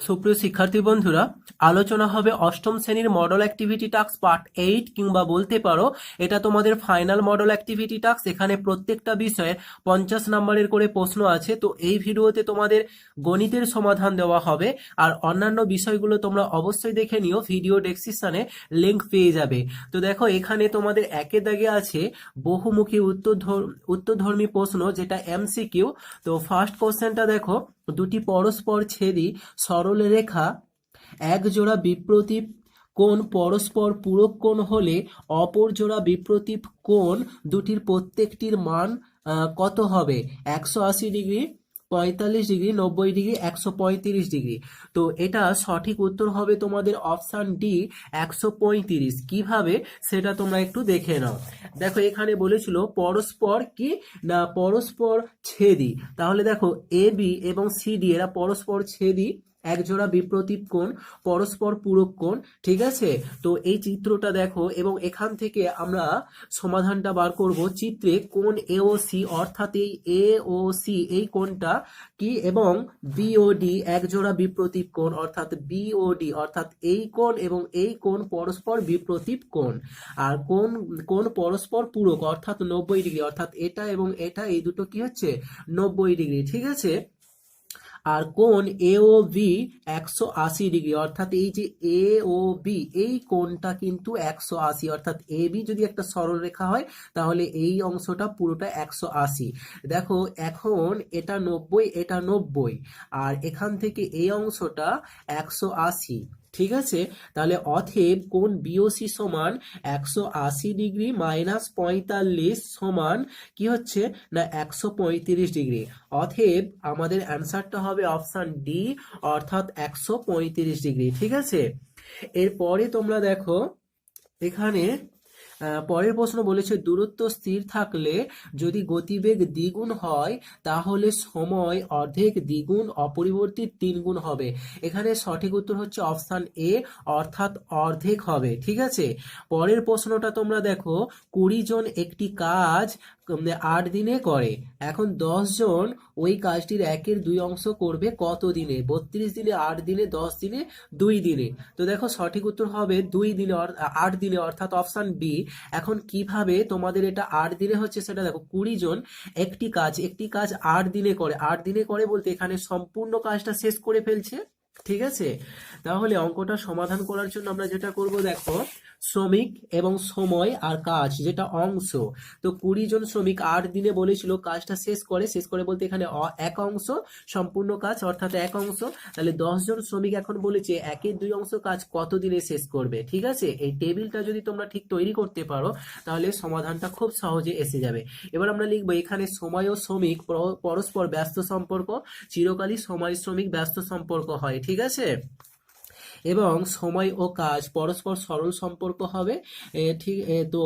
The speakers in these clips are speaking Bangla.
সুপ্রিয় শিক্ষার্থী বন্ধুরা, আলোচনা হবে অষ্টম শ্রেণীর মডেল অ্যাক্টিভিটি টাস্ক পার্ট 8 কিংবা বলতে পারো এটা তোমাদের ফাইনাল মডেল অ্যাক্টিভিটি টাস্ক। এখানে প্রত্যেকটা বিষয়ে 50 নম্বরের করে প্রশ্ন আছে। তো এই ভিডিওতে তোমাদের গণিতের সমাধান দেওয়া হবে, আর অন্যান্য বিষয়গুলো তোমরা অবশ্যই দেখে নিও, ভিডিও ডেসক্রিপশনে লিংক পেয়ে যাবে। তো দেখো, এখানে তোমাদের একের দাগে আছে বহুমুখী উত্তরধর্মী প্রশ্ন, যেটা এমসিকিউ। তো ফার্স্ট কোশ্চেনটা দেখো, দুটি পরস্পর ছেদি সরল রেখা এক জোড়া বিপ্রতীপ কোণ পরস্পর পূরক কোণ হলে অপর জোড়া বিপ্রতীপ কোণ দুটির প্রত্যেকটির মান কত হবে? 180 ডিগ্রি, 45 ডিগ্রি, 90 ডিগ্রি, 135 ডিগ্রি। তো এটা সঠিক উত্তর হবে তোমাদের অপশান ডি, 135। কিভাবে সেটা তোমরা একটু দেখে নাও। দেখো, এখানে বলেছিল পরস্পর কি না পরস্পর ছেদি। তাহলে দেখো, এ বি এবং সিডি এরা পরস্পর ছেদি, একজোড়া বিপ্রতীপ কোণ, পরস্পর পূরক কোণ। ঠিক আছে, তো এই চিত্রটা দেখো এবং এখান থেকে আমরা সমাধানটা বার করব। চিত্রে কোণ এ ও সি, অর্থাৎ এই এ ও সি এই কোণটা কি, এবং বিওডি একজোড়া বিপ্রতীপ কোণ, অর্থাৎ বিওডি অর্থাৎ এই কোণ এবং এই কোণ পরস্পর বিপ্রতীপ কোণ। আর কোণ পরস্পর পূরক অর্থাৎ 90 ডিগ্রি, অর্থাৎ এটা এবং এটা এই দুটো কি হচ্ছে 90 ডিগ্রি। ঠিক আছে, আর কোণ এ ও বি 180 ডিগ্রি, অর্থাৎ এই যে এ ও বি এই কোণটা কিন্তু 180, অর্থাৎ এ বি যদি একটা সরল রেখা হয় তাহলে এই অংশটা পুরোটা 180। দেখো, এখন এটা 90, এটা 90, আর এখান থেকে এই অংশটা 180। ঠিক আছে, তাহলে অতএব কোণ বিওসি সমান 180 ডিগ্রি মাইনাস 45 সমান কি হচ্ছে না 135 ডিগ্রি। অতএব আমাদের অ্যান্সারটা হবে অপশান ডি, অর্থাৎ 135 ডিগ্রি। ঠিক আছে, এরপরে তোমরা দেখো, এখানে পরের প্রশ্ন বলেছে দূরত্ব স্থির থাকলে যদি গতিবেগ দ্বিগুণ হয় তাহলে সময় অর্ধেক দ্বিগুণ, অপরিবর্তিত 3 গুণ হবে। এখানে সঠিক উত্তর হচ্ছে অপশান এ, অর্থাৎ অর্ধেক হবে। ঠিক আছে, পরের প্রশ্নটা তোমরা দেখো, 20 জন একটি কাজ 8 দিনে করে। এখন 10 জন ওই কাজটির 1/2 অংশ করবে কত দিনে? 32 দিনে, 8 দিনে, 10 দিনে, 2 দিনে। তো দেখো, সঠিক উত্তর হবে 2 দিনে, 8 দিনে, অর্থাৎ অপশান বি। এখন কিভাবে তোমাদের এটা 8 দিনে হচ্ছে সেটা দেখো, 20 জন একটি কাজ 8 দিনে করে। 8 দিনে করে বলতে এখানে সম্পূর্ণ কাজটা শেষ করে ফেলছে। ঠিক আছে, তাহলে অঙ্কটা সমাধান করার জন্য আমরা যেটা করব, দেখো, শ্রমিক এবং সময় আর কাজ যেটা অংশ। তো 20 জন শ্রমিক 8 দিনে বলেছিল কাজটা শেষ করে বলতে এখানে এক অংশ সম্পূর্ণ কাজ, অর্থাৎ এক অংশ। তাহলে 10 জন শ্রমিক এখন বলেছে 1/2 অংশ কাজ কত দিনে শেষ করবে। ঠিক আছে, এই টেবিলটা যদি তোমরা ঠিক তৈরি করতে পারো তাহলে সমাধানটা খুব সহজে এসে যাবে। এবার আমরা লিখবো, এখানে সময় ও শ্রমিক পরস্পর ব্যস্ত সম্পর্ক, চিরকালই সময় শ্রমিক ব্যস্ত সম্পর্ক হয়। ঠিক আছে, এবং সময় ও কাজ পরস্পর সরল সম্পর্ক হবে। ঠিক তো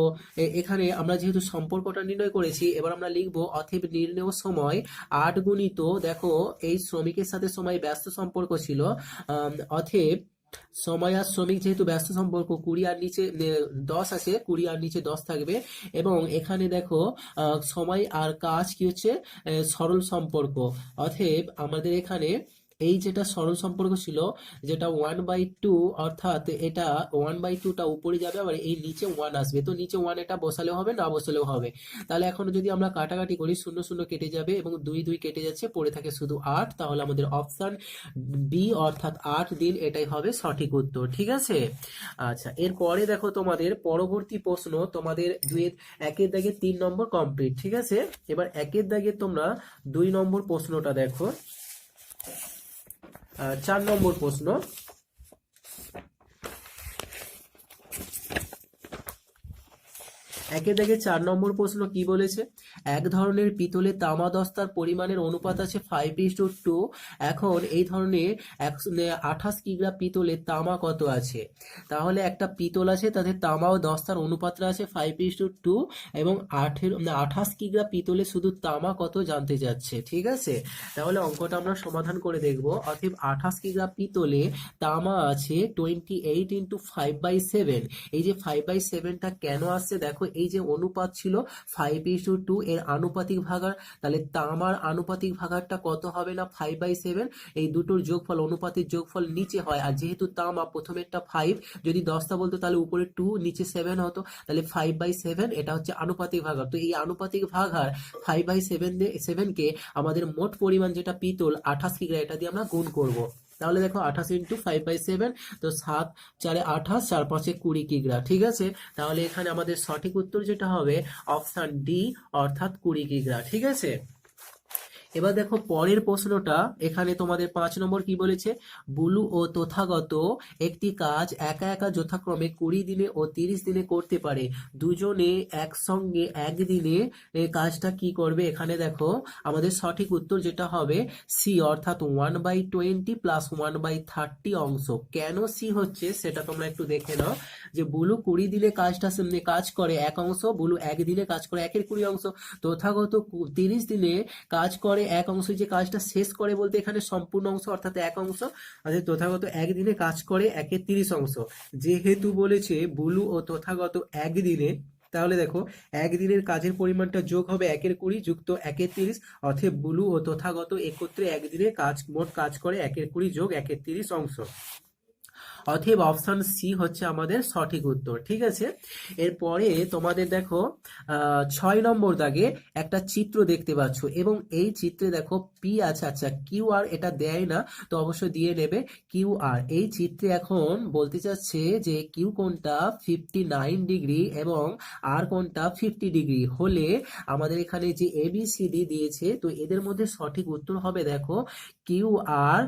এখানে আমরা যেহেতু সম্পর্কটা নির্ণয় করেছি, এবার আমরা লিখবো অতএব নির্ণেয় সময় 8 গুণিত, দেখো এই শ্রমিকের সাথে সময় ব্যস্ত সম্পর্ক ছিল, অতএব সময় আর শ্রমিক যেহেতু ব্যস্ত সম্পর্ক, 20 আর নিচে 10 আছে, 20 আর নিচে 10 থাকবে। এবং এখানে দেখো সময় আর কাজ কি হচ্ছে সরল সম্পর্ক। অতএব আমাদের এখানে এই যেটা সরল সম্পর্ক ছিল, যেটা 1/2, অর্থাৎ এটা 1/2টা উপরে যাবে, আবার এই নিচে 1 আসবে। তো নিচে 1 এটা বসালেও হবে, না বসালেও হবে। তাহলে এখন যদি আমরা কাটাকাটি করি, 0 0 কেটে যাবে এবং 2 2 কেটে যাচ্ছে, পড়ে থাকে শুধু 8। তাহলে আমাদের অপশন বি, অর্থাৎ 8 দিন, এটাই হবে সঠিক উত্তর। ঠিক আছে, আচ্ছা, এরপরে দেখো তোমাদের পরবর্তী প্রশ্ন, তোমাদের একের দাগে 3 নম্বর কমপ্লিট। ঠিক আছে, এবার একের দাগে তোমরা 2 নম্বর প্রশ্নটা দেখো। 4 নম্বর প্রশ্ন, একে দেখে 4 নম্বর প্রশ্ন কি বলেছে, এক ধরনের পিতলে তামা দস্তার পরিমাণের অনুপাত আছে 5:2। এখন এই ধরনের 28 কিগ্রা পিতলে তামা কত আছে? তাহলে একটা পিতল আছে, তাতে তামা ও দস্তার অনুপাতটা আছে 5:2 এবং 28 কিগ্রা পিতলে শুধু তামা কত জানতে যাচ্ছে। ঠিক আছে, তাহলে অঙ্কটা আমরা সমাধান করে দেখব। অতএব 28 কিগ্রা পিতলে তামা আছে 28 × 5/7। এই যে 5/7টা কেন আসছে, দেখো এই যে অনুপাত ছিল 5:2, এর আনুপাতিক ভাগার, তাহলে তামার আনুপাতিক ভাগারটা কত হবে না 5/7, এই দুটোর যোগফল অনুপাতের যোগফল নিচে হয়, আর যেহেতু তামা প্রথমেরটা 5, যদি 10টা বলতো তাহলে উপরে 2 নিচে 7 হতো, তাহলে 5/7 এটা হচ্ছে আনুপাতিক ভাগার। তো এই আনুপাতিক ভাগার 5/7 কে আমাদের মোট পরিমাণ যেটা পিতল 28 কিগ্রা, এটা দিয়ে আমরা গুণ করব। তাহলে দেখো 28 × 5/7, তো 7 4 28, 4 5 20 কিগ্রা। ঠিক আছে, তাহলে এখানে আমাদের সঠিক উত্তর যেটা হবে অপশন ডি, অর্থাৎ 20 কিগ্রা। ঠিক আছে, এবার দেখো পরের প্রশ্নটা, এখানে তোমাদের 5 নম্বর কি বলেছে, বুলু ও তথাগত একটি কাজ একা একা যথাক্রমে 20 দিনে ও 30 দিনে করতে পারে, দুজনে একসঙ্গে একদিনে কাজটা কি করবে। এখানে দেখো আমাদের সঠিক উত্তর যেটা হবে সি, অর্থাৎ 1/20 + 1/30 অংশ। কেন সি হচ্ছে সেটা তোমরা একটু দেখে নাও, যে বুলু 20 দিনে কাজ করে 1 অংশ, বুলু একদিনে কাজ করে 1/20 অংশ, তথাগত 30 দিনে কাজ করে 1 অংশ, যে কাজটা শেষ করে বলতে এখানে সম্পূর্ণ অংশ অর্থাৎ 1 অংশ, আর তথাগত একদিনে কাজ করে 1/30 অংশ। যেহেতু বলেছে বুলু ও তথাগত একদিনে, তাহলে দেখো একদিনের কাজের পরিমাণটা যোগ হবে 1/20 যুক্ত 1/30, অর্থাৎ বুলু ও তথাগত একত্রে একদিনে মোট কাজ করে 1/20 যোগ 1/30 অংশ। অতএব অপশন সি হচ্ছে আমাদের সঠিক উত্তর। ঠিক আছে, এরপরে তোমাদের দেখো 6 নম্বর দাগে একটা চিত্র দেখতে পাচ্ছ, এবং এই চিত্রে দেখো পি আছে, আচ্ছা কিউ আর এটা দেয় না, তো অবশ্যই দিয়ে নেবে কিউ আর। এই চিত্রে এখন বলতে চাচ্ছে যে কিউ কোণটা 59 ডিগ্রি এবং আর কোণটা 50 ডিগ্রি হলে আমাদের এখানে যে ABCD দিয়েছে, তো এদের মধ্যে সঠিক উত্তর হবে দেখো Q R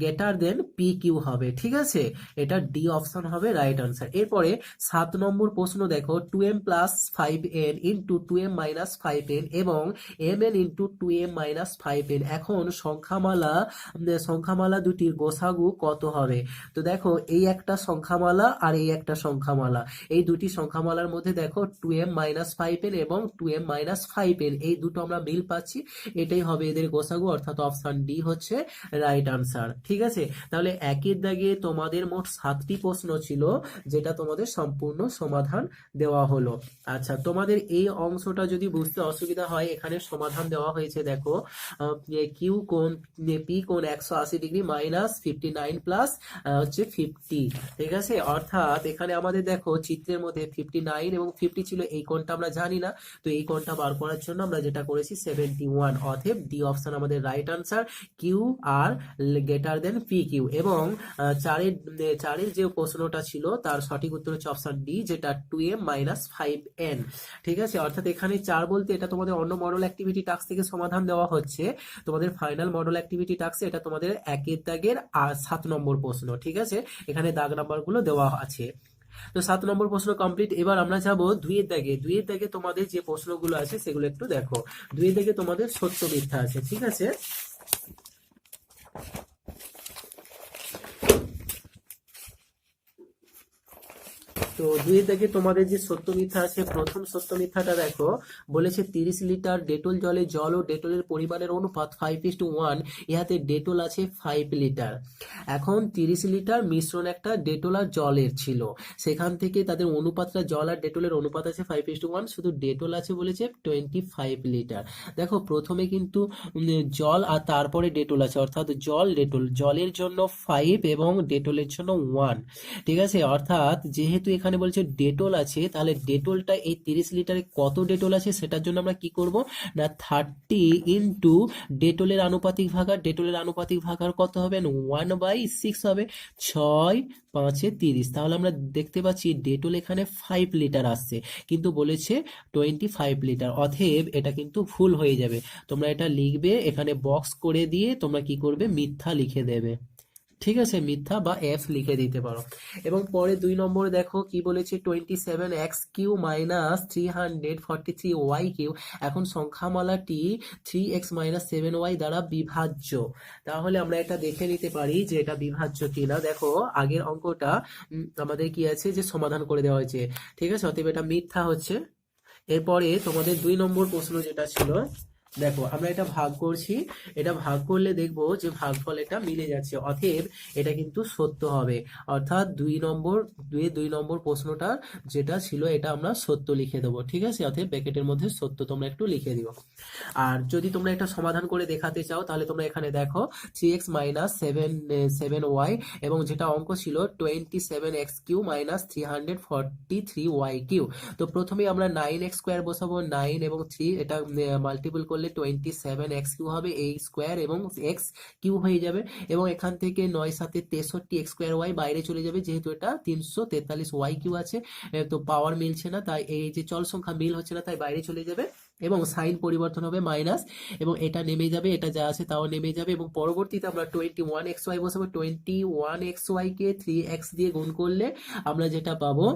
greater than P Q হবে। ঠিক আছে, এটা ডি অপশন হবে রাইট আনসার। এরপরে 7 নম্বর প্রশ্ন দেখো, 2m + 5n × 2m - 5n এবং mn × 2m - 5n, এখন সংখ্যামালা দুটির গোসাগু কত হবে। তো দেখো এই একটা সংখ্যামালা আর এই একটা সংখ্যামালা, এই দুটি সংখ্যামালার মধ্যে দেখো 2m - 5n এবং 2m - 5n, এই দুটো আমরা মিল পাচ্ছি, এটাই হবে এদের গোসাগু, অর্থাৎ অপশন ডি হচ্ছে রাইট আনসার। ঠিক আছে, তাহলে একের দাগে তোমাদের মোট 7টি প্রশ্ন ছিল, যেটা তোমাদের সম্পূর্ণ সমাধান দেওয়া হলো। আচ্ছা, তোমাদের এই অংশটা যদি বুঝতে অসুবিধা হয়, এখানে সমাধান দেওয়া হয়েছে দেখো, কিউ কোণ পি কোণ 180 ডিগ্রি -59 প্লাস হচ্ছে 50। ঠিক আছে, অর্থাৎ এখানে আমাদের দেখো চিত্রের মধ্যে 59 এবং 50 ছিল, এই কোণটা আমরা জানি না, তো এই কোণটা বার করার জন্য আমরা যেটা করেছি 71, অতএব ডি অপশন আমাদের right answer, Q R greater than P Q. এবং চারের যে প্রশ্নটা ছিল তার সঠিক উত্তর হচ্ছে অপশন ডি, যেটা 2m - 5n। ঠিক আছে, অর্থাৎ এখানে 4 বলতে এটা তোমাদের অন্য মডেল অ্যাক্টিভিটি টাস্ক থেকে সমাধান দেওয়া হচ্ছে, তোমাদের ফাইনাল মডেল অ্যাক্টিভিটি টাস্কে এটা তোমাদের 1 দাগের 7 নম্বর প্রশ্ন। ঠিক আছে, এখানে দাগ নাম্বারগুলো দেওয়া আছে। তো 7 নম্বর প্রশ্ন কমপ্লিট। এবার আমরা যাব 2 দাগে। 2 দাগে তোমাদের যে প্রশ্নগুলো আছে সেগুলো একটু দেখো। 2 দাগে তোমাদের সত্য মিথ্যা আছে। ঠিক আছে, তো 2 দাগে তোমাদের যে সত্য মিথ্যা আছে, প্রথম সত্য মিথ্যাটা দেখো, বলেছে 30 লিটার ডেটল জলে জল ও ডেটলের পরিমাণের অনুপাত 5:1, ইহাতে ডেটল আছে 5 লিটার। এখন 30 লিটার মিশ্রণ একটা ডেটল আর জলের ছিল, সেখান থেকে তাদের অনুপাতটা, জল আর ডেটলের অনুপাত আছে 5:1, শুধু ডেটল আছে বলেছে 25 লিটার। দেখো প্রথমে কিন্তু জল আর তারপরে ডেটল আছে, অর্থাৎ ডেটল, জলের জন্য 5 এবং ডেটলের জন্য 1। ঠিক আছে, অর্থাৎ যেহেতু এখানে বলছে ডেটল আছে, তাহলে ডেটলটা এই 30 লিটারে কত ডেটল আছে সেটার জন্য আমরা কি করব না 30 ইন্টু ডেটলের আনুপাতিক ভাগার, ডেটলের আনুপাতিক ভাগার কত হবে 1/6 হবে, 6 5 30। তাহলে আমরা দেখতে পাচ্ছি ডেটল এখানে 5 লিটার আসছে, কিন্তু বলেছে 25 লিটার, অতএব এটা কিন্তু ভুল হয়ে যাবে। তোমরা এটা লিখবে, এখানে বক্স করে দিয়ে তোমরা কি করবে মিথ্যা লিখে দেবে। ঠিক আছে, মিথ্যা বা এফ লিখে দিতে পারো। এবং পরে 2 নম্বরে দেখো কি বলেছে, 27x³ - 343y³, এখন সংখ্যামালাটি 3x - 7y দ্বারা বিভাজ্য। তাহলে আমরা এটা দেখে নিতে পারি যে এটা বিভাজ্য কিনা। দেখো আগের অঙ্কটা আমাদের কি আছে, যে সমাধান করে দেওয়া হয়েছে। ঠিক আছে, অতএব এটা মিথ্যা হচ্ছে। এরপরে তোমাদের 2 নম্বর প্রশ্ন যেটা ছিল, দেখো আমরা এটা ভাগ করছি, এটা ভাগ করলে দেখবো যে ভাগফল এটা মিলে যাচ্ছে, অতএব এটা কিন্তু সত্য হবে। অর্থাৎ 2 নম্বর প্রশ্নটা যেটা ছিল এটা আমরা সত্য লিখে দেবো, ঠিক আছে। অতএব ব্র্যাকেটের মধ্যে সত্য তোমরা একটু লিখে দিও। আর যদি তোমরা এটা সমাধান করে দেখাতে চাও তাহলে তোমরা এখানে দেখো 3x মাইনাস সেভেন ওয়াই, এবং যেটা অঙ্ক ছিল 27x³ মাইনাস 343y³। তো প্রথমে আমরা 9x² বসাবো, 9 এবং 3 এটা মাল্টিপল করলে 27x³ হবে, এই স্কোয়ার এবং x³ হয়ে যাবে, এবং এখান থেকে 9 7 63x²y বাইরে চলে যাবে, যেহেতু এটা 343y³ আছে। তো পাওয়ার মিলছে না, তাই এই যে চল সংখ্যা মিল হচ্ছে না, তাই বাইরে চলে যাবে, এবং সাইন পরিবর্তন হবে মাইনাস, এবং এটা নেমে যাবে, এটা যা আছে তাও নেমে যাবে, এবং পরবর্তীতে আমরা 21xy বসাবো। 21xy কে 3x দিয়ে গুণ করলে আমরা যেটা পাবো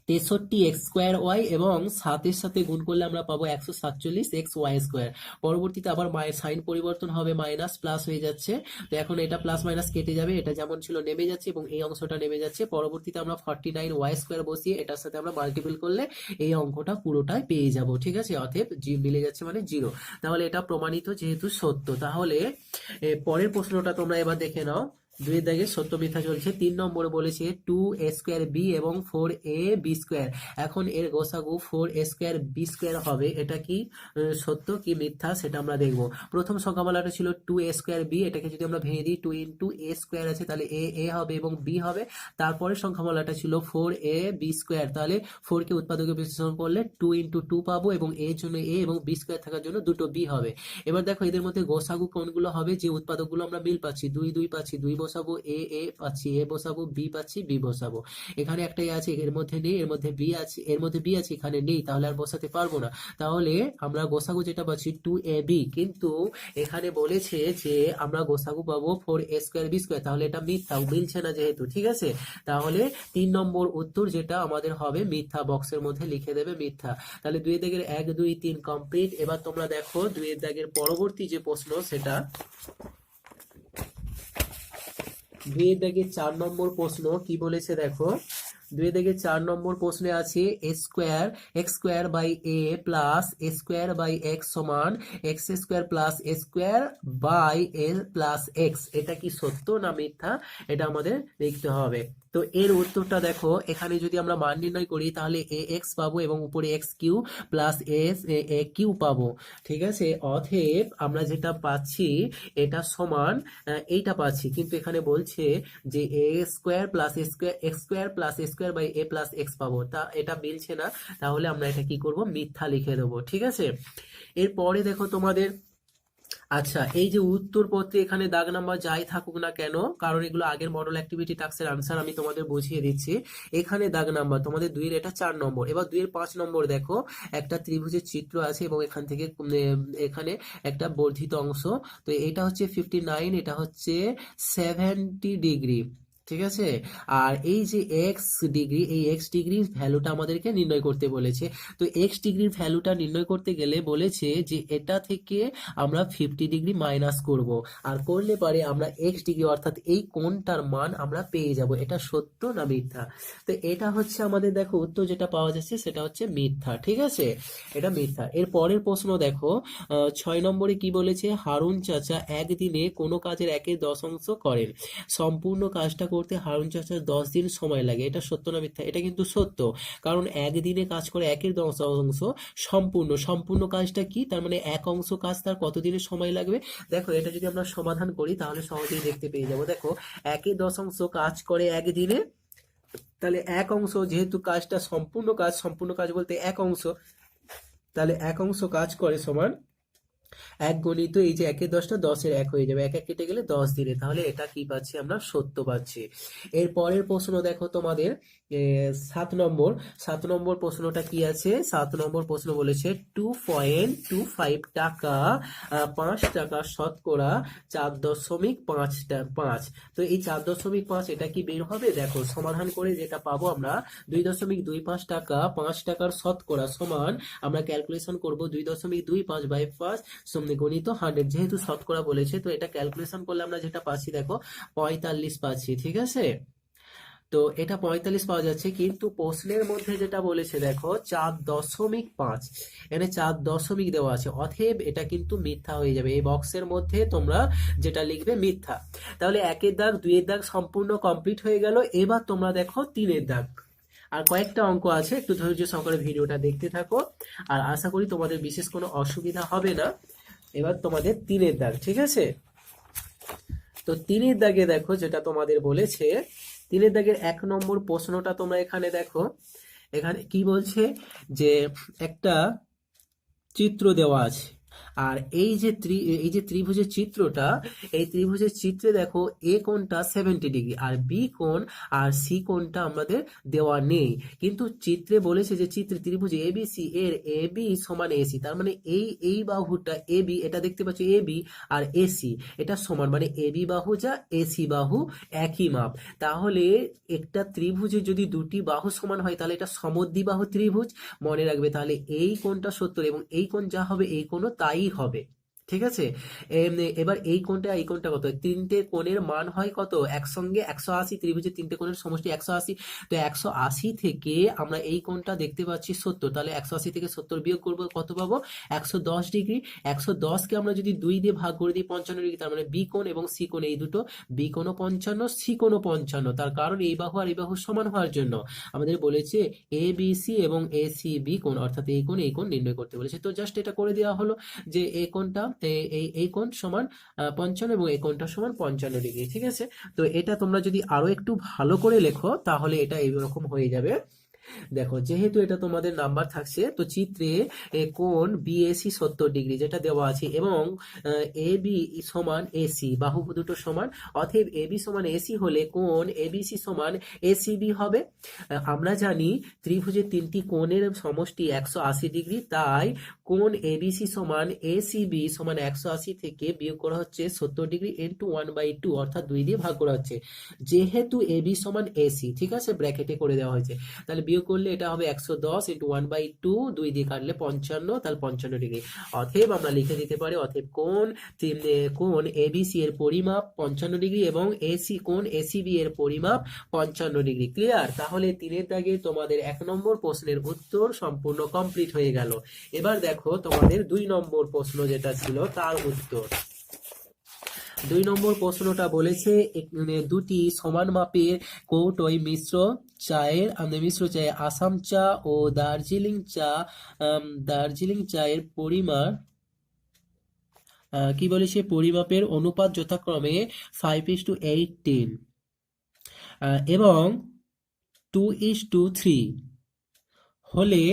63x²y, এবং 7-এর সাথে গুণ করলে আমরা পাবো 147xy²। পরবর্তীতে আবার সাইন পরিবর্তন হবে, মাইনাস প্লাস হয়ে যাচ্ছে, তো এখন এটা প্লাস মাইনাস কেটে যাবে, এটা যেমন ছিল নেমে যাচ্ছে, এবং এই অংশটা নেমে যাচ্ছে। পরবর্তীতে আমরা 49y² বসিয়ে এটার সাথে আমরা মাল্টিপল করলে এই অঙ্কটা পুরোটাই পেয়ে যাব, ঠিক আছে। অতএব মিলে যাচ্ছে মানে 0। তাহলে এটা প্রমাণিত যেহেতু সত্য। তাহলে পরের প্রশ্নটা তোমরা এবার দেখে নাও। 2 দাগে সত্য মিথ্যা চলছে। 3 নম্বরে বলেছে 2a² b এবং 4ab²। এখন এর গোসাগু 4a²b² হবে, এটা কি সত্য কি মিথ্যা সেটা আমরা দেখব। প্রথম সংখ্যামালাটা ছিল 2a²b, এটাকে যদি আমরা ভেঙে দিই 2 ইন্টু a² আছে, তাহলে a হবে এবং b হবে। তারপরে সংখ্যামালাটা ছিল 4ab², তাহলে 4 কে উৎপাদকে বিশ্লেষণ করলে 2 ইন্টু 2 পাবো, এবং এর জন্য a এবং b² থাকার জন্য দুটো b হবে। এবার দেখো এদের মধ্যে গোসাগু কোনগুলো হবে, যে উৎপাদকগুলো আমরা মিল পাচ্ছি, 2 2 পাচ্ছি, 2 বসাবো, এ পাচ্ছি, এ বসাবো, বি পাচ্ছি, বি বসাবো। এখানে একটাই আছে, এর মধ্যে নেই, এর মধ্যে বি আছে, এর মধ্যে বি আছে, এখানে নেই, তাহলে আর বসাতে পারবো না। তাহলে আমরা গোসাগু যেটা পাচ্ছি 2ab, কিন্তু এখানে বলেছে যে আমরা গোসাগু পাবো 4a²b², তাহলে এটা মিথ্যা, মিলছে না যেহেতু, ঠিক আছে। তাহলে 3 নম্বর উত্তর যেটা আমাদের হবে মিথ্যা, বক্সের মধ্যে লিখে দেবে মিথ্যা। তাহলে 2 দাগের 1 2 3 কমপ্লিট। এবার তোমরা দেখো 2 দাগের পরবর্তী যে প্রশ্ন সেটা 2 দাগের 4 নম্বর প্রশ্ন কি বলেছে দেখো। 2 দাগের 4 নম্বর প্রশ্নে আছে x² by a plus a² by x সমান x² plus a² by a plus x। এটা কি সত্য না মিথ্যা এটা আমাদের দেখতে হবে। তো এর উত্তরটা দেখো, এখানে যদি আমরা মান নির্ণয় করি তাহলে ax পাবো, এবং উপরে x³ প্লাস a³ পাবো, ঠিক আছে। অতএব আমরা যেটা পাচ্ছি এটা সমান এইটা পাচ্ছি, কিন্তু এখানে বলছে যে a² plus x² plus a² by a plus x পাবো, তা এটা মিলছে না, তাহলে আমরা এটা কি করব, মিথ্যা লিখে দেবো, ঠিক আছে। এরপরে দেখো তোমাদের, আচ্ছা এই যে উত্তরপত্রে এখানে দাগ নাম্বার যাই থাকুক না কেন, কারণ এগুলো আগের মডেল অ্যাক্টিভিটি টাস্কের আনসার, আমি তোমাদের বুঝিয়ে দিচ্ছি। এখানে দাগ নাম্বার তোমাদের 2 এর এটা 4 নম্বর। এবার 2 এর 5 নম্বর দেখো, একটা ত্রিভুজের চিত্র আছে, এবং এখান থেকে এখানে একটা বর্ধিত অংশ। তো এটা হচ্ছে 59, এটা হচ্ছে 70 ডিগ্রি, ঠিক আছে। আর এই যে এক্স ডিগ্রি, এই এক্স ডিগ্রির ভ্যালুটা আমাদেরকে নির্ণয় করতে বলেছে। তো এক্স ডিগ্রির ভ্যালুটা নির্ণয় করতে গেলে বলেছে যে এটা থেকে আমরা 50 ডিগ্রি মাইনাস করব, আর করলে পারে আমরা এক্স ডিগ্রি অর্থাৎ এই কোণটার মান আমরা পেয়ে যাব। এটা সত্য না মিথ্যা? তো এটা হচ্ছে আমাদের দেখো উত্তর যেটা পাওয়া যাচ্ছে সেটা হচ্ছে মিথ্যা, ঠিক আছে, এটা মিথ্যা। এর পরের প্রশ্ন দেখো 6 নম্বরে কি বলেছে, হারুন চাচা একদিনে কোনো কাজের 1/10 করেন, সম্পূর্ণ কাজটা করতে হারুন চাচার 10 দিন সময় লাগে। এটা সত্য না মিথ্যা? এটা কিন্তু সত্য, কারণ একদিনে কাজ করে 1/10 সম্পূর্ণ কাজটা কি, তার মানে 1 অংশ কাজ তার কত দিনের সময় লাগবে। দেখো এটা যদি আমরা সমাধান করি তাহলে সহজেই দেখতে পেয়ে যাবো। দেখো 1/10 কাজ করে একদিনে, তাহলে 1 অংশ, যেহেতু কাজটা সম্পূর্ণ কাজ বলতে 1 অংশ, তাহলে 1 অংশ কাজ করে সমান 1 গণিত এই যে 1/10টা 10-এর 1 হয়ে যাবে, 1 1 কেটে গেলে 10 দিনে, তাহলে এটা কি পাচ্ছি আমরা, সত্য পাচ্ছি। এর পরের প্রশ্ন দেখো তোমাদের 7 নম্বর প্রশ্নটা কি আছে। 7 নম্বর প্রশ্ন বলেছে 2.25 টাকা 5 টাকা শতকরা 4.5, তো এই 4.5 এটা কি বের হবে। দেখো সমাধান করে যেটা পাবো আমরা 2.25 টাকা 5 টাকার শতকরা সমান, আমরা ক্যালকুলেশন করব 2.25 বাই 5 গণিত 100, যেহেতু শতকরা বলেছে তো এটা ক্যালকুলেশন করলে আমরা যেটা পাচ্ছি দেখো 45 পাচ্ছি, ঠিক আছে। তো এটা 45 পাওয়া যাচ্ছে, কিন্তু প্রশ্নের মধ্যে যেটা বলেছে দেখো 4.5, এখানে 4 দেওয়া আছে, অতএব এটা কিন্তু মিথ্যা হয়ে যাবে। এই বক্সের মধ্যে তোমরা যেটা লিখবে মিথ্যা। তাহলে 1-এর দাগ 2-এর দাগ সম্পূর্ণ কমপ্লিট হয়ে গেল। এবার তোমরা দেখো 3-এর দাগ, আর কয়েকটা অঙ্ক আছে, একটু ধৈর্য সহকারে ভিডিওটা দেখতে থাকো, আর আশা করি তোমাদের বিশেষ কোনো অসুবিধা হবে না। এবার তোমাদের 3-এর দাগ, ঠিক আছে? তো 3-এর দাগে দেখো যেটা তোমাদের বলেছে, 3-এর দাগের 1 নম্বর প্রশ্নটা তোমরা এখানে দেখো। এখানে কি বলছে যে একটা চিত্র দেওয়া আছে, আর এই যে ত্রিভুজের চিত্রটা, এই ত্রিভুজের চিত্রে দেখো এ কোণটা 70 ডিগ্রি, আর বি কোণ আর সি কোণটা আমাদের দেওয়া নেই, কিন্তু চিত্রে বলেছে যে চিত্রে ত্রিভুজ এবিসি এর এবি সমান এসি, তার মানে এই বাহুটা এবি, এটা দেখতে পাচ্ছ এবি আর এসি এটা সমান, মানে এবি বাহু যা এসি বাহু একই মাপ। তাহলে একটা ত্রিভুজে যদি দুটি বাহু সমান হয় তাহলে এটা সমদ্বিবাহু ত্রিভুজ, মনে রাখবে। তাহলে এই কোণটা 70 এবং এই কোণ যা হবে এই কোণও তাই হবে, ঠিক আছে? এবার এই কোণটা কত, তিনটে কোণের মান হয় কত একসঙ্গে 180, ত্রিভুজের তিনটে কোণের সমষ্টি 180। তো 180 থেকে আমরা এই কোণটা দেখতে পাচ্ছি 70, তাহলে 180 থেকে 70 বিয়োগ করবো, কত পাবো 110 ডিগ্রি। 110 কে আমরা যদি 2 দিয়ে ভাগ করে দিই 55 ডিগ্রি, তার মানে বি কোণ এবং সি কোণ এই দুটো, বি কোণও 55 সি কোণও 55, তার কারণ এই বাহু আর এই বাহু সমান হওয়ার জন্য আমাদের বলেছে এ বি সি এবং এ সি বি কোণ, অর্থাৎ এই কোণ নির্ণয় করতে বলেছে। তো জাস্ট এটা করে দেওয়া হলো যে এই কোণটা এই কোণ সমান 55 এবং এই কোণটা সমান 55 ডিগ্রি, ঠিক আছে? তো এটা তোমরা যদি আরো একটু ভালো করে লেখো তাহলে এটা এইরকম হয়ে যাবে। দেখো যেহেতু এটা তোমাদের নাম্বার থাকছে, তো চিত্রে কোণ বিএসি 70 ডিগ্রি যেটা দেওয়া আছে, এবং এ বি সমান এসি, বাহু দুটো সমান, অতএব এ বি সমান এসি হলে কোণ এবিসি সমান এসিবি হবে। আমরা জানি ত্রিভুজের তিনটি কোণের সমষ্টি 180 ডিগ্রি, তাই কোণ এবিসি সমান এসিবি সমান 180 থেকে বিয়োগ করা হচ্ছে 70 ডিগ্রি ইন্টু 1/2, অর্থাৎ 2 দিয়ে ভাগ করা হচ্ছে। যেহেতু এবি সমান এসি, ঠিক আছে, ব্র্যাকেটে করে দেওয়া হয়েছে, তাহলে বিয়োগ করলে এটা হবে 110 ইন্টু 1/2, 2 দিয়ে কাটলে 55, তাহলে 55 ডিগ্রি। অতএব আমরা লিখে দিতে পারি, অতএব কোণ এবিসি এর পরিমাপ 55 ডিগ্রি এবং কোণ এসিবি এর পরিমাপ 55 ডিগ্রি। ক্লিয়ার? তাহলে 3-এর দাগে তোমাদের 1 নম্বর প্রশ্নের উত্তর সম্পূর্ণ কমপ্লিট হয়ে গেল। এবার দেখো তোমাদের 2 নম্বর প্রশ্ন যেটা ছিল তার উত্তর। 2 নম্বর প্রশ্নটা বলেছে দুটি সমান মাপের কৌটোয় মিশ্র চায়ের আসাম চা ও দার্জিলিং চায়ের পরিমাণ কি বলেছে, পরিমাপের অনুপাত যথাক্রমে 5:18 এবং 2:3 হলে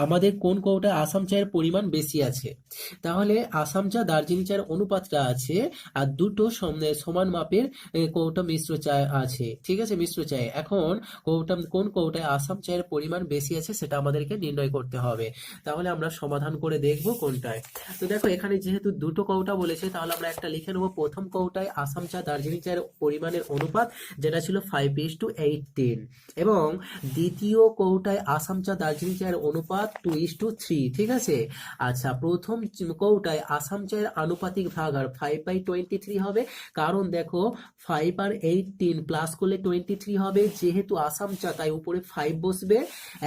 আমাদের কোন কৌটায় আসাম চায়ের পরিমাণ বেশি আছে। তাহলে আসাম চা দার্জিলিং চায়ের অনুপাতটা আছে, আর দুটো সমান মাপের কৌটা মিশ্র চা আছে, ঠিক আছে, মিশ্র চায়ে। এখন কোন কৌটায় আসাম চায়ের পরিমাণ বেশি আছে সেটা আমাদেরকে নির্ণয় করতে হবে। তাহলে আমরা সমাধান করে দেখব কোনটায়। তো দেখো এখানে যেহেতু দুটো কৌটা বলেছে, তাহলে আমরা একটা লিখে নেবো। প্রথম কৌটায় আসাম চা দার্জিলিং চায়ের পরিমাণের অনুপাত যেটা ছিল 5:18, এবং দ্বিতীয় কৌটায় আসাম চা দার্জিলিং চায়ের অনুপাত 2:3, ঠিক আছে। আচ্ছা, প্রথম কৌটায় আসাম চায়ের আনুপাতিক ভাগাহার 5/23 হবে, কারণ দেখো 5 আর 18 প্লাস করলে 23 হবে, যেহেতু আসাম চা তাই উপরে 5 বসবে।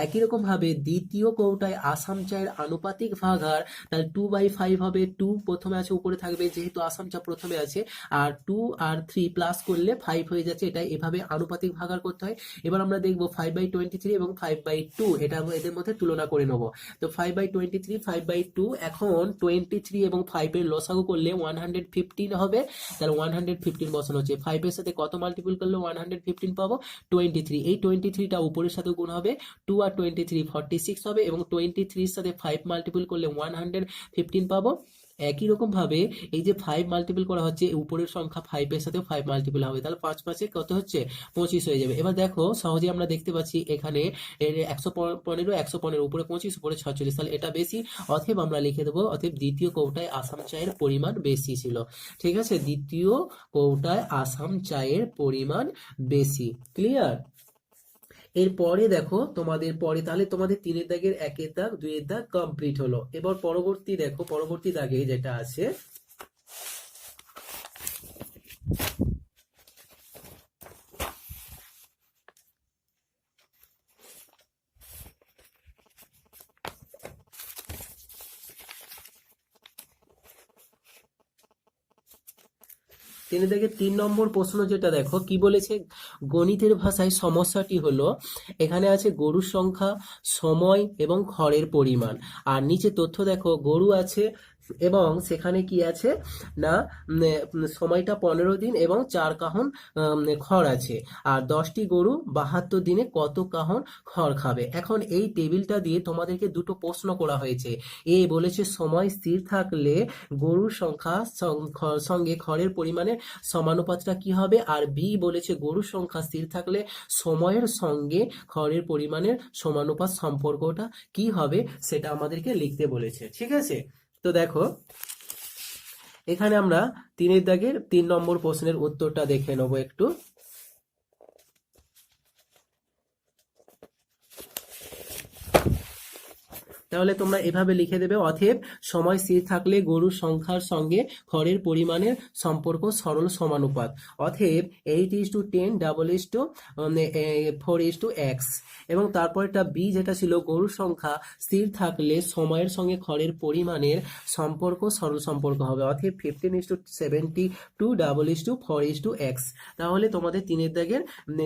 একই রকম ভাবে দ্বিতীয় কৌটায় আসাম চায়ের আনুপাতিক ভাগাহার, তাহলে 2/5 হবে, 2 প্রথমে আছে উপরে থাকবে যেহেতু আসাম চা প্রথমে আছে, আর 2 আর 3 প্লাস করলে 5 হয়ে যাচ্ছে, এটা এভাবে আনুপাতিক ভাগাহার করতে হয়। এবার আমরা দেখবো 5/23 এবং 5/2, এটা এদের মধ্যে তুলনা করে নেব। তো 5/23 5/2, এখন 23 এবং 5 এর লসাগু করলে 115 হবে, তাহলে 115 বসানো হচ্ছে। 5 এর সাথে কত মাল্টিপল করলে 115 পাবো, 23। এই 23টা উপরের সাথে গুণ হবে, 2 আর 23 46 হবে, এবং 23 এর সাথে 5 মাল্টিপল করলে 115 পাবো। একই রকম ভাবে এই যে 5 মাল্টিপল করা হচ্ছে, উপরের সংখ্যা 5 এর সাথেও 5 মাল্টিপল হবে, তাহলে 5 5 কত হচ্ছে 25 হয়ে যাবে। এবার দেখো সহজে আমরা দেখতে পাচ্ছি এখানে 115 উপরে 25 উপরে 46, তাহলে এটা বেশি, অতএব আমরা লিখে দেবো, অতএব দ্বিতীয় কৌটায় আসাম চায়ের পরিমাণ বেশি ছিল, ঠিক আছে, দ্বিতীয় কৌটায় আসাম চায়ের পরিমাণ বেশি। ক্লিয়ার? এরপরে দেখো তোমাদের পরে, তাহলে তোমাদের 3-এর দাগের 1-এর দাগ 2-এর দাগ কমপ্লিট হলো। এবার পরবর্তী দেখো, পরবর্তী দাগে যেটা আছে তিনের দাগের 3 নম্বর প্রশ্ন যেটা দেখো কি বলেছে, গণিতের ভাষায় সমস্যাটি হলো এখানে আছে গরুর সংখ্যা, সময় এবং খড়ের পরিমাণ। আর নিচে তথ্য দেখো, গরু আছে এবং সেখানে কি আছে না সময়টা 15 দিন এবং 4 কাহন খড় আছে। আর 10টি গরু 72 দিনে কত কাহন খড় খাবে। এখন এই টেবিলটা দিয়ে তোমাদেরকে দুটো প্রশ্ন করা হয়েছে। এ বলেছে সময় স্থির থাকলে গরুর সংখ্যা সঙ্গে খড়ের পরিমাণের সমানুপাতটা কি হবে, আর বি বলেছে গরুর সংখ্যা স্থির থাকলে সময়ের সঙ্গে খড়ের পরিমাণের সমানুপাত সম্পর্কটা কি হবে সেটা আমাদেরকে লিখতে বলেছে। ঠিক আছে, তো দেখো এখানে আমরা 3 দাগের 3 নম্বর প্রশ্নের উত্তরটা দেখে নেবো একটু। তাহলে তোমরা এভাবে লিখে দেবে, অতএব সময় স্থির থাকলে গরুর সংখ্যার সঙ্গে খড়ের পরিমাণের সম্পর্ক সরল সমানুপাত। অতএব 8:10 4:x। এবং তারপরটা বি যেটা ছিল, গরুর সংখ্যা স্থির থাকলে সময়ের সঙ্গে খড়ের পরিমাণের সম্পর্ক সরল সম্পর্ক হবে। অতএব 15:72 4:x। তাহলে তোমাদের 3 দাগের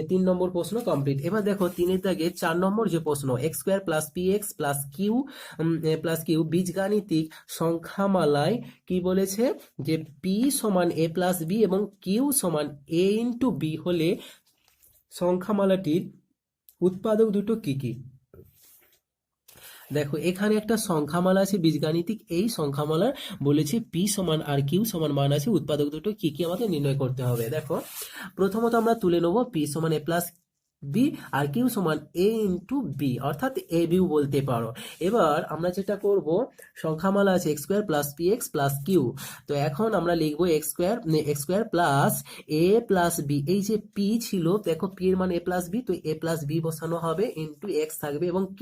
3 নম্বর প্রশ্ন কমপ্লিট। এবার দেখো 3 দাগের 4 নম্বর যে প্রশ্ন, x² + px + q বীজগাণিতিক সংখ্যামালায় কি বলেছে যে p সমান a + b এবং q সমান a × b হলে সংখ্যামালাটির উৎপাদক দুটো কি কি। দেখো এখানে একটা সংখ্যামালা আছে বীজগাণিতিক, এই সংখ্যামালার বলেছে p সমান আর q সমান মান আছে, উৎপাদক দুটো কি কি আমাদের নির্ণয় করতে হবে। দেখো প্রথমত আমরা তুলে নেব p সমান a + b আর q সমান a × b, অর্থাৎ a b বলতে পারো। এবার আমরা যেটা করব, সংখ্যামালা আছে x² + px + q। তো এখন আমরা লিখবো x² + a + b। এই যে p ছিল, দেখো p এর মান a + b, তো a + b বসানো হবে ইনটু x থাকবে, এবং q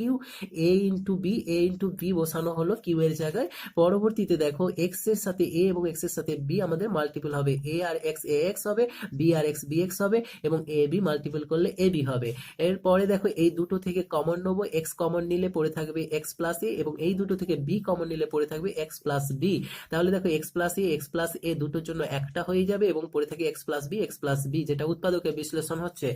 a × b, a × b বসানো হলো q এর জায়গায়। পরবর্তীতে দেখো x এর সাথে a এবং x এর সাথে b আমাদের মাল্টিপল হবে, a আর x ax হবে, b আর x bx হবে, এবং a b মাল্টিপল করলে a b হবে। এরপরে দেখো এই দুটো থেকে কমন নেবো, x কমন নিলে পড়ে থাকবে x + a, এবং এই দুটো থেকে b কমন নিলে পড়ে থাকবে x + b। তাহলে দেখো x + a x + a দুটোর জন্য একটা হয়ে যাবে এবং পড়ে থাকে x + b x + b, যেটা উৎপাদকের বিশ্লেষণ হচ্ছে।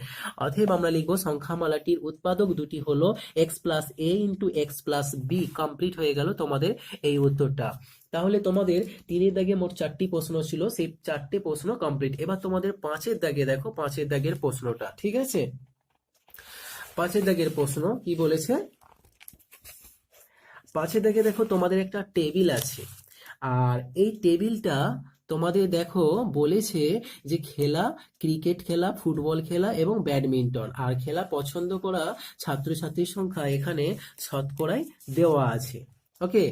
অতএব আমরা লিখবো সংখ্যামালাটির উৎপাদক দুটি হলো x + a × x + b। Complete হয়ে গেল তোমাদের এই উত্তরটা। তাহলে তোমাদের 3 দাগে মোট 4টি প্রশ্ন ছিল, সেই 4টে প্রশ্ন কমপ্লিট। এবার তোমাদের 5 দাগে দেখো, 5 দাগের প্রশ্নটা, ঠিক আছে। 5 দাগের প্রশ্ন কি বলেছে, 5 দাগে দেখো তোমাদের একটা টেবিল আছে, আর এই টেবিলটা তোমাদের দেখো বলেছে যে খেলা, ক্রিকেট খেলা, ফুটবল খেলা এবং ব্যাডমিন্টন, আর খেলা পছন্দ করা ছাত্রছাত্রীর সংখ্যা এখানে শতকরায় দেওয়া আছে। ওকে,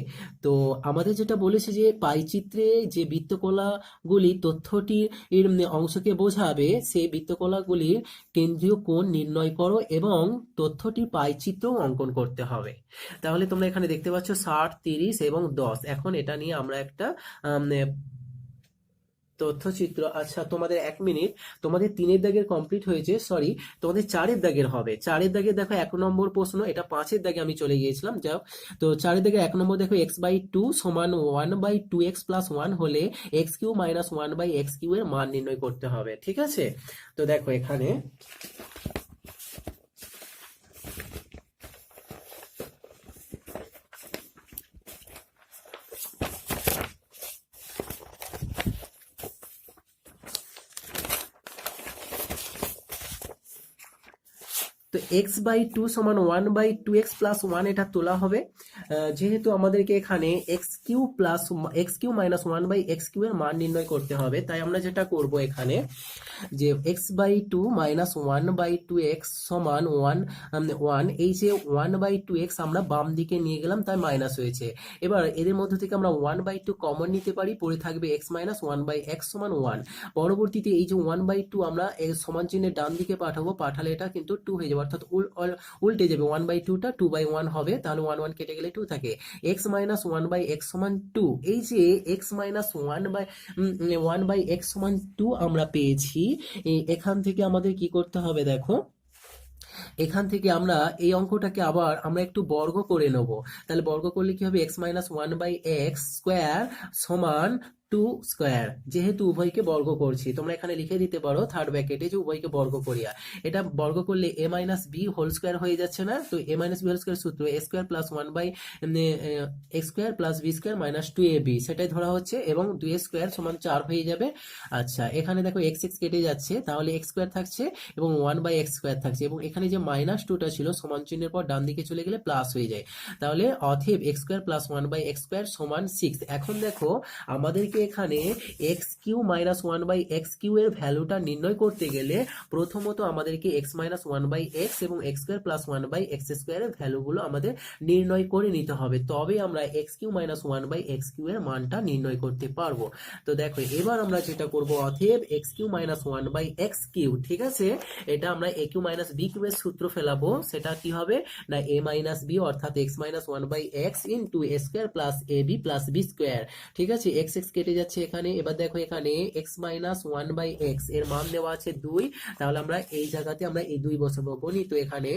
তো আমাদের যেটা বলেছে যে পাইচিত্রে যে বৃত্তকলাগুলি তথ্যটির অংশকে বোঝাবে, সেই বৃত্তকলাগুলির কেন্দ্রীয় কোণ নির্ণয় করো এবং তথ্যটির পাইচিত্র অঙ্কন করতে হবে। তাহলে তোমরা এখানে দেখতে পাচ্ছ 60, 30 এবং 10। এখন এটা নিয়ে আমরা একটা তথ্যচিত্র, আচ্ছা তোমাদের 1 মিনিট, তোমাদের 3 দাগের কমপ্লিট হয়েছে, সরি তোমাদের 4 দাগের হবে। 4 দাগের দেখো 1 নম্বর প্রশ্ন, এটা 5 দাগে আমি চলে গিয়েছিলাম, যাও। তো 4 দাগের 1 নম্বর দেখো, x/2 সমান 1/2x + 1 হলে x³ - 1/x³ এর মান নির্ণয় করতে হবে। ঠিক আছে, তো দেখো এখানে তো x/2 সমান 1/2x + 1 এটা তোলা হবে, যেহেতু আমাদেরকে এখানে x³ - 1/x³ এর মান নির্ণয় করতে হবে, তাই আমরা যেটা করব এখানে যে x/2 - 1/2x সমান 1, এই যে 1/2x আমরা বাম দিকে নিয়ে গেলাম, তাই মাইনাস হয়েছে। এবার এদের মধ্যে থেকে আমরা 1/2 কমন নিতে পারি, পড়ে থাকবে x - 1/x সমান 1। পরবর্তীতে এই যে 1/2 আমরা সমান চিহ্নের ডান দিকে পাঠালে এটা কিন্তু 2 হয়ে যাবে, অর্থাৎ উল্টে যাবে, 1/2টা 2/1 হবে, তাহলে 1 1 কেটে গেলে 2 থাকে। x - 1/x সমান 2, এই যে x - 1/x সমান 2 আমরা পেয়েছি। এখান থেকে আমাদের কি করতে হবে, দেখো এখান থেকে আমরা এই অঙ্কটাকে আবার আমরা একটু বর্গ করে নেব। তাহলে বর্গ করলে কি হবে, x - 1/x² সমান টু স্কোয়ার, যেহেতু উভয়কে বর্গ করছি তোমরা এখানে লিখে দিতে পারো থার্ড ব্র্যাকেটে যে উভয়কে বর্গ করিয়া, এটা বর্গ করলে A minus B whole square হয়ে যাচ্ছে না, তো A minus B whole square সূত্র A square plus one by X square plus B square minus two A B, সেটাই ধরা হচ্ছে, এবং 2 স্কোয়ার সমান 4 হয়ে যাবে। আচ্ছা এখানে দেখো এক্স এক্স কেটে যাচ্ছে, তাহলে এক্স স্কোয়ার থাকছে এবং 1/x স্কোয়ার থাকছে, এবং এখানে যে মাইনাস টুটা ছিল সমান চিহ্নের পর ডান দিকে চলে গেলে প্লাস হয়ে যায়, তাহলে অতএব x square plus 1/x square সমান 6। এখন দেখো আমাদেরকে এখানে x Q minus 1/x Q এর ভ্যালুটা নির্ণয় করতে গেলে প্রথমত আমাদেরকে এক্স মাইনাস 1/x এবং এক্স স্কোয়ার প্লাস 1/x স্কোয়ারের ভ্যালুগুলো আমাদের নির্ণয় করে নিতে হবে, তবে আমরা x Q minus 1/x Q এর মানটা নির্ণয় করতে পারবো। তো দেখো এবার আমরা যেটা করব, অতএব x Q minus 1/x Q, ঠিক আছে, এটা আমরা এ কিউ মাইনাস বি কিউ এর সূত্র ফেলাবো, সেটা কি হবে না এ মাইনাস বি অর্থাৎ x minus 1/x into A square plus A B plus B square, ঠিক আছে, এক্স এক্স কেটে যাচ্ছে এখানে। এবার দেখো এখানে এক্স মাইনাস 1/x এর মান দেওয়া আছে 2, তাহলে আমরা এই জায়গাতে আমরা এই 2 বসাবো, গণিত এখানে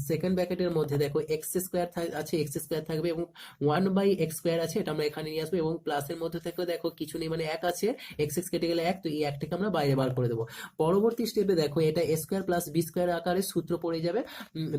সেকেন্ড ব্র্যাকেটের মধ্যে দেখো এক্স স্কোয়ার আছে, এক্স স্কোয়ার থাকবে এবং 1/x স্কোয়ার আছে, এটা আমরা এখানে নিয়ে আসবো, এবং প্লাসের মধ্যে থেকে দেখো কিছু নেই মানে 1 আছে, এক্স এক্স কেটে গেলে 1, তো এই 1টাকে আমরা বাইরে বার করে দেবো। পরবর্তী স্টেপে দেখো এটা এ স্কোয়ার প্লাস বি স্কোয়ার আকারে সূত্র পড়ে যাবে,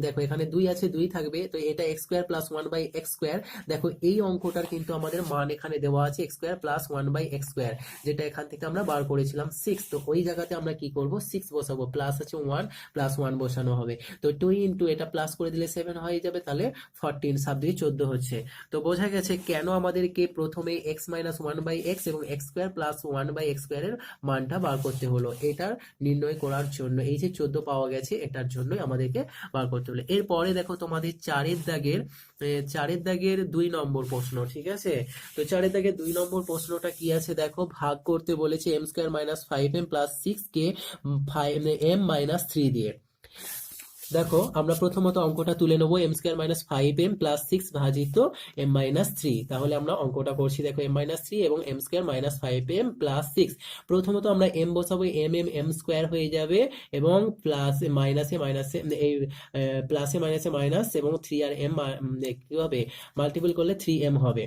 দেখো এখানে 2 আছে, 2 থাকবে, তো এটা x square plus 1/x square, দেখো এই অঙ্কটার কিন্তু আমাদের মান এখানে দেওয়া আছে x square plus 1/x square, যেটা এখান থেকে আমরা বার করেছিলাম 6, তো ওই জায়গাতে আমরা কি করব 6 বসাবো, প্লাস আছে 1 প্লাস 1 বসানো হবে, তো 2 ইন্টু এটা প্লাস করে দিলে 7 হয়ে যাবে, তাহলে 14 7 2 14 হচ্ছে। তো বোঝা গেছে কেন আমাদেরকে প্রথমে এক্স মাইনাস 1/x এবং এক্স স্কোয়ার প্লাস 1/x স্কোয়ারের মানটা বার করতে হলো, এটার নির্ণয় করার জন্য, এই যে 14 পাওয়া গেছে এটার জন্যই আমাদেরকে বার করতে হলো। এরপরে দেখো তোমাদের চারের দাগের 2 নম্বর প্রশ্ন, ঠিক আছে, তো 4 দাগের 2 নম্বর প্রশ্নটা কি আছে দেখো, ভাগ করতে বলেছে M square minus 5m plus 6কে m মাইনাস 3 দিয়ে। দেখো আমরা প্রথমত অঙ্কটা তুলে নেবো, M square minus 5m plus 6 ভাজিত m মাইনাস 3, তাহলে আমরা অঙ্কটা করছি, দেখো m মাইনাস 3 এবং M square minus 5m plus 6, প্রথমত আমরা m বসাবো, m স্কোয়ার হয়ে যাবে এবং প্লাস মাইনাসে মাইনাসে এই প্লাসে মাইনাসে মাইনাস এবং 3 আর m কি হবে মাল্টিপল করলে 3m হবে।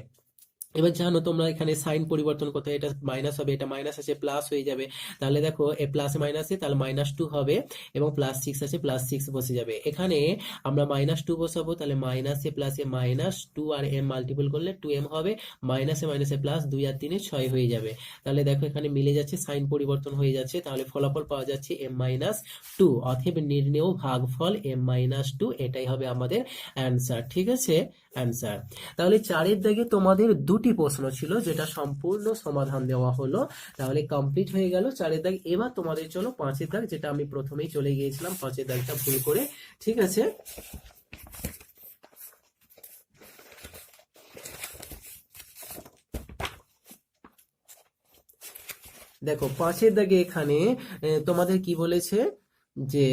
এবার জানো তোমরা এখানে সাইন পরিবর্তন করতে, এটা মাইনাস হবে, এটা মাইনাস আছে প্লাস হয়ে যাবে, তাহলে দেখো এ প্লাসে মাইনাসে তাহলে -2 হবে এবং প্লাস 6 আছে প্লাস 6 বসে যাবে, এখানে আমরা -2 বসাবো, তাহলে মাইনাসে প্লাসে -2 আর m মাল্টিপল করলে 2m হবে, মাইনাসে মাইনাসে প্লাস 2 আর 3 6 হয়ে যাবে, তাহলে দেখো এখানে মিলে যাচ্ছে, সাইন পরিবর্তন হয়ে যাচ্ছে, তাহলে ফলাফল পাওয়া যাচ্ছে m-2, অতএব নির্ণেয় ভাগফল m-2, এটাই হবে আমাদের অ্যান্সার, ঠিক আছে, অ্যান্সার। তাহলে 4 দাগে তোমাদের 2টি প্রশ্ন ছিল, যেটা সম্পূর্ণ সমাধান দেওয়া হলো, তাহলে কমপ্লিট হয়ে গেল 4 দাগ। এবার তোমাদের চলো 5 দাগ, যেটা আমি প্রথমেই চলে গিয়েছিলাম 5 দাগটা ভুল করে, ঠিক আছে। দেখো 5 দাগে এখানে তোমাদের কি বলেছে যে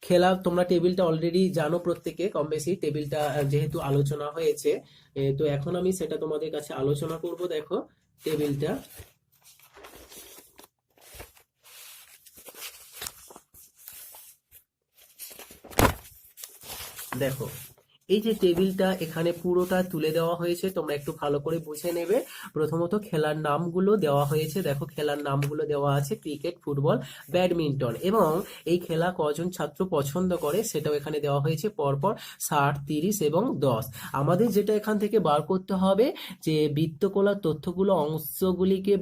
খেলা, তোমরা টেবিলটা অলরেডি জানো প্রত্যেকে কম বেশি, টেবিলটা যেহেতু আলোচনা হয়েছে, তো এখন আমি সেটা তোমাদের কাছে আলোচনা করব। দেখো টেবিলটা, দেখো এই যে টেবিলটা এখানে পুরোটা তুলে দেওয়া হয়েছে, তোমরা একটু ভালো করে বুঝে নেবে। প্রথমত খেলার নামগুলো দেওয়া হয়েছে, দেখো খেলার নামগুলো দেওয়া আছে ক্রিকেট, ফুটবল, ব্যাডমিন্টন, এবং এই খেলা কজন ছাত্র পছন্দ করে সেটাও এখানে দেওয়া হয়েছে পরপর 60, 30 এবং 10। আমাদের যেটা এখান থেকে বার করতে হবে যে বৃত্তকলার তথ্যগুলো অংশগুলিকে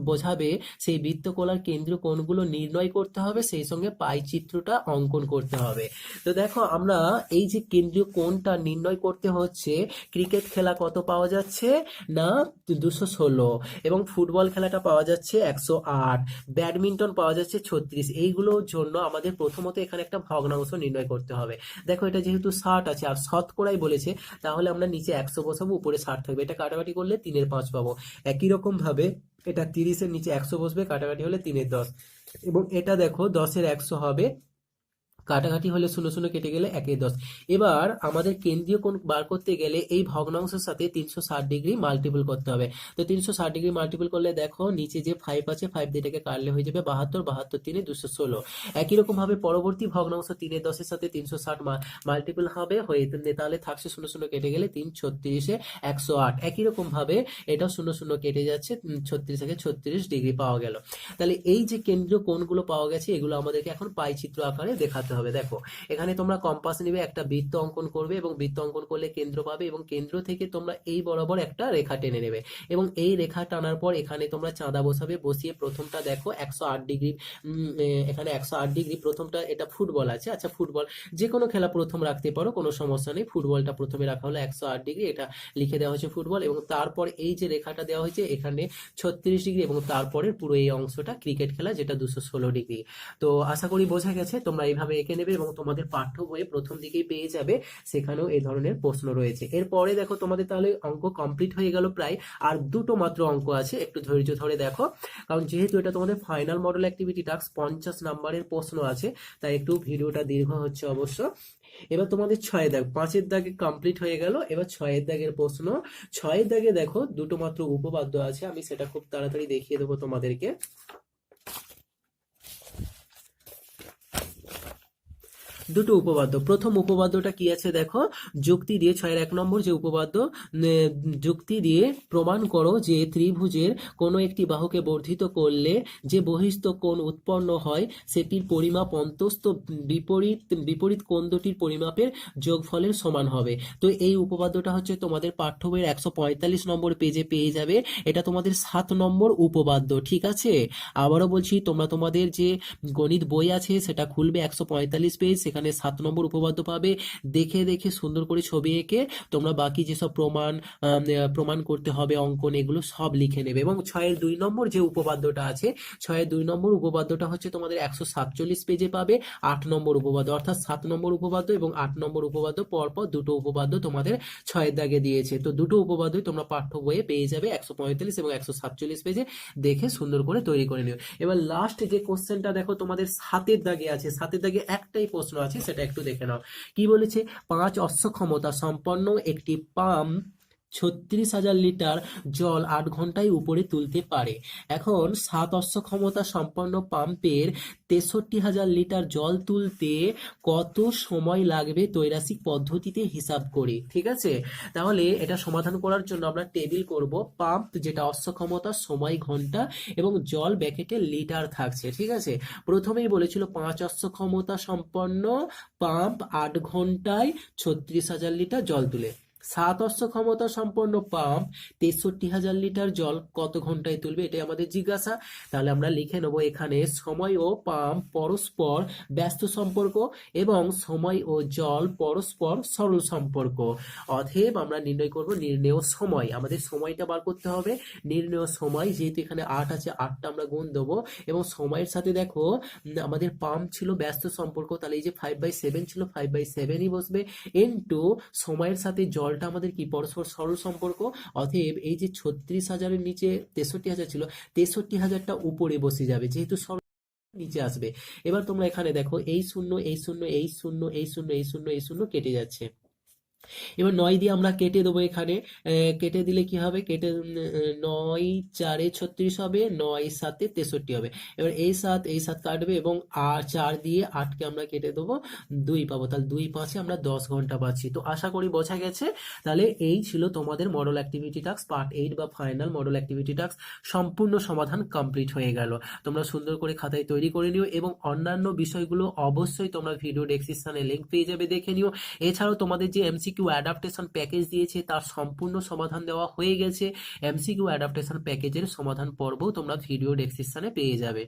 বোঝাবে, সেই বৃত্তকলার কেন্দ্র কোণগুলো নির্ণয় করতে হবে, সেই সঙ্গে পাই চিত্রটা অঙ্কন করতে হবে। তো দেখো আমরা এই যে কেন্দ্রীয় কোণ নির্ণয় করতে হচ্ছে, ক্রিকেট খেলা কত পাওয়া যাচ্ছে না 216, এবং ফুটবল খেলাটা পাওয়া যাচ্ছে 108, ব্যাডমিন্টন পাওয়া যাচ্ছে 36, এইগুলোর জন্য আমাদের প্রথমত এখানে একটা ভগ্নাংশ নির্ণয় করতে হবে। দেখো এটা যেহেতু 60 আছে আর শতকরাই বলেছে, তাহলে আমরা নিচে 100 বসাবো, উপরে 60 থাকবে, এটা কাটাকাটি করলে 3 এর 5 পাবো। একই রকম ভাবে এটা 30 এর নিচে 100 বসবে, কাটাকাটি হলে 3 এর 10, এবং এটা দেখো 10 এর 100 হবে, কাটাকাটি হলে 0 0 কেটে গেলে 1 10। এবার আমাদের কেন্দ্রীয় কোণ বার করতে গেলে এই ভগ্নাংশের সাথে 360 ডিগ্রি মাল্টিপল করতে হবে। তো 360 ডিগ্রি মাল্টিপল করলে দেখো নিচে যে 5 আছে 5 দিয়ে এটাকে কাটলে হয়ে যাবে 72, 72 3 216। একই রকম ভাবে পরবর্তী ভগ্নাংশ 3 10 এর সাথে 360 মাল্টিপল হবে হয়ে তাহলে থাকছে 0 0 কেটে গেলে 3 36 108। একই রকম ভাবে এটাও 0 0 কেটে যাচ্ছে, 36 থেকে 36 ডিগ্রি পাওয়া গেল। তাহলে এই যে কেন্দ্রীয় কোণগুলো পাওয়া গেছে এগুলো আমাদেরকে এখন পাই চিত্র আকারে দেখাতে হবে। দেখো এখানে তোমরা কম্পাস নিবে, একটা বৃত্ত অঙ্কন করবে এবং বৃত্ত অঙ্কন করলে কেন্দ্র পাবে এবং কেন্দ্র থেকে তোমরা এই বরাবর একটা রেখা টেনে নেবে এবং এই রেখা টানার পর এখানে তোমরা চাঁদা বসাবে। বসিয়ে প্রথমটা দেখো 108 ডিগ্রি, এখানে 108 ডিগ্রি প্রথমটা, এটা ফুটবল আছে, আচ্ছা ফুটবল যে কোনো খেলা প্রথম রাখতে পারো, কোনো সমস্যা নেই। ফুটবলটা প্রথমে রাখা হলো 108 ডিগ্রি, এটা লিখে দেওয়া হয়েছে ফুটবল এবং তারপর এই যে রেখাটা দেওয়া হয়েছে এখানে 36 ডিগ্রি এবং তারপরে পুরো এই অংশটা ক্রিকেট খেলা যেটা 216 ডিগ্রি। তো আশা করি বোঝা গেছে, তোমরা এইভাবে এঁকে নেবে এবং তোমাদের পাঠ্য বইয়ে প্রথম দিকেই পেয়ে যাবে, সেখানেও এই ধরনের প্রশ্ন রয়েছে। এরপরে দেখো তোমাদের তাহলে অঙ্ক কমপ্লিট হয়ে গেল প্রায়, আর দুটো মাত্র অঙ্ক আছে, একটু ধৈর্য ধরে দেখো, কারণ যেহেতু এটা তোমাদের ফাইনাল মডেল অ্যাক্টিভিটি টাস্ক 50 নাম্বারের প্রশ্ন আছে, তাই একটু ভিডিওটা দীর্ঘ হচ্ছে অবশ্য। এবার তোমাদের 6 দাগ, 5 দাগে কমপ্লিট হয়ে গেল, এবার 6 দাগের প্রশ্ন। 6 দাগে দেখো দুটো মাত্র উপপাদ্য আছে, আমি সেটা খুব তাড়াতাড়ি দেখিয়ে দেবো তোমাদেরকে। দুটো উপপাদ্য, প্রথম উপপাদ্যটা কি আছে দেখো, যুক্তি দিয়ে 6-1 নম্বর যে উপপাদ্য, যুক্তি দিয়ে প্রমাণ করো যে ত্রিভুজের কোনো একটি বাহুকে বর্ধিত করলে যে বহিস্থ কোণ উৎপন্ন হয় সেটির পরিমাপ অন্তস্থ বিপরীত কোণ দুটির পরিমাপের যোগফলের সমান হবে। তো এই উপপাদ্যটা হচ্ছে তোমাদের পাঠ্য বইয়ের 145 নম্বর পেজে পেয়ে যাবে, এটা তোমাদের 7 নম্বর উপপাদ্য, ঠিক আছে। আবারও বলছি, তোমরা তোমাদের যে গণিত বই আছে সেটা খুলবে, 145 পেজ, সেখানে 7 নম্বর উপপাদ্য পাবে। দেখে দেখে সুন্দর করে ছবি এঁকে তোমরা বাকি যেসব প্রমাণ করতে হবে অঙ্কন, এগুলো সব লিখে নেবে। এবং 6-2 নম্বর যে উপপাদ্যটা আছে, 6-2 নম্বর উপপাদ্যটা হচ্ছে তোমাদের 147 পেজে পাবে, 8 নম্বর উপপাদ্য, অর্থাৎ 7 নম্বর উপপাদ্য এবং 8 নম্বর উপপাদ্য পরপর দুটো উপপাদ্য তোমাদের 6 দাগে দিয়েছে। তো দুটো উপপাদ্যই তোমরা পাঠ্য বইয়ে পেয়ে যাবে 145 এবং 147 পেজে, দেখে সুন্দর করে তৈরি করে নিও। এবার লাস্ট যে কোশ্চেনটা দেখো তোমাদের 7 দাগে আছে, 7 দাগে একটাই প্রশ্ন আছে, সেটা একটু দেখে নাও। কি বলেছে, 5 অশ্ব ক্ষমতা সম্পন্ন একটি পাম্প 36,000 লিটার জল 8 ঘন্টায় উপরে তুলতে পারে। এখন 7 অশ্ব ক্ষমতা সম্পন্ন পাম্পের 63,000 লিটার জল তুলতে কত সময় লাগবে ত্রৈরাসিক পদ্ধতিতে হিসাব করি, ঠিক আছে। তাহলে এটা সমাধান করার জন্য আমরা টেবিল করব, পাম্প যেটা অশ্ব ক্ষমতা, সময় ঘন্টা এবং জল ব্যাকেটে লিটার থাকছে, ঠিক আছে। প্রথমেই বলেছিল 5 অশ্ব ক্ষমতা সম্পন্ন পাম্প 8 ঘন্টায় 36,000 লিটার জল তুলে। 7 অশ্ব ক্ষমতা সম্পন্ন পাম্প 63,000 লিটার জল কত ঘন্টায় তুলবে, এটাই আমাদের জিজ্ঞাসা। তাহলে আমরা লিখে নেব এখানে সময় ও পাম্প পরস্পর ব্যস্ত সম্পর্ক এবং সময় ও জল পরস্পর সরল সম্পর্ক। অতএব আমরা নির্ণয় করব নির্ণেয় সময়, আমাদের সময়টা বার করতে হবে। নির্ণেয় সময়, যেহেতু এখানে 8 আছে, 8টা আমরা গুণ দেবো এবং সময়ের সাথে দেখো আমাদের পাম্প ছিল ব্যস্ত সম্পর্ক, তাহলে এই যে 5/7 ছিল, 5/7ই বসবে, ইনটু সময়ের সাথে জলটা আমাদের কি পরস্পর সরল সম্পর্ক। অতএব এই যে 36,000-এর নিচে 63,000 ছিল, 63,000টা উপরে বসে যাবে, যেহেতু সরল নিচে আসবে। এবার তোমরা এখানে দেখো এই শূন্য এই শূন্য এই শূন্য এই শূন্য এই শূন্য এই শূন্য কেটে যাচ্ছে। এবার 9 দিয়ে আমরা কেটে দেবো এখানে, কেটে দিলে কি হবে, কেটে 9 4 36 হবে, 9 7 63 হবে। এবার এই 7 কাটবে এবং 4 দিয়ে 8কে আমরা কেটে দেবো, 2 পাবো, তাহলে 2 5-এ আমরা 10 ঘন্টা পাচ্ছি। তো আশা করি বোঝা গেছে। তাহলে এই ছিল তোমাদের মডেল অ্যাক্টিভিটি টাস্ক পার্ট 8 বা ফাইনাল মডেল অ্যাক্টিভিটি টাস্ক, সম্পূর্ণ সমাধান কমপ্লিট হয়ে গেল। তোমরা সুন্দর করে খাতায় তৈরি করে নিও এবং অন্যান্য বিষয়গুলো অবশ্যই তোমরা ভিডিও ডেসক্রিপশনে লিংক পেয়ে যাবে, দেখে নিও। এছাড়াও তোমাদের যে এমসিকিউ অ্যাডাপ্টেশন প্যাকেজ দিয়েছে তার সম্পূর্ণ সমাধান দেওয়া হয়ে গেছে, এমসিকিউ অ্যাডাপ্টেশন প্যাকেজের সমাধান পর্বও তোমরা ভিডিও ডেসক্রিপশনে পেয়ে যাবে।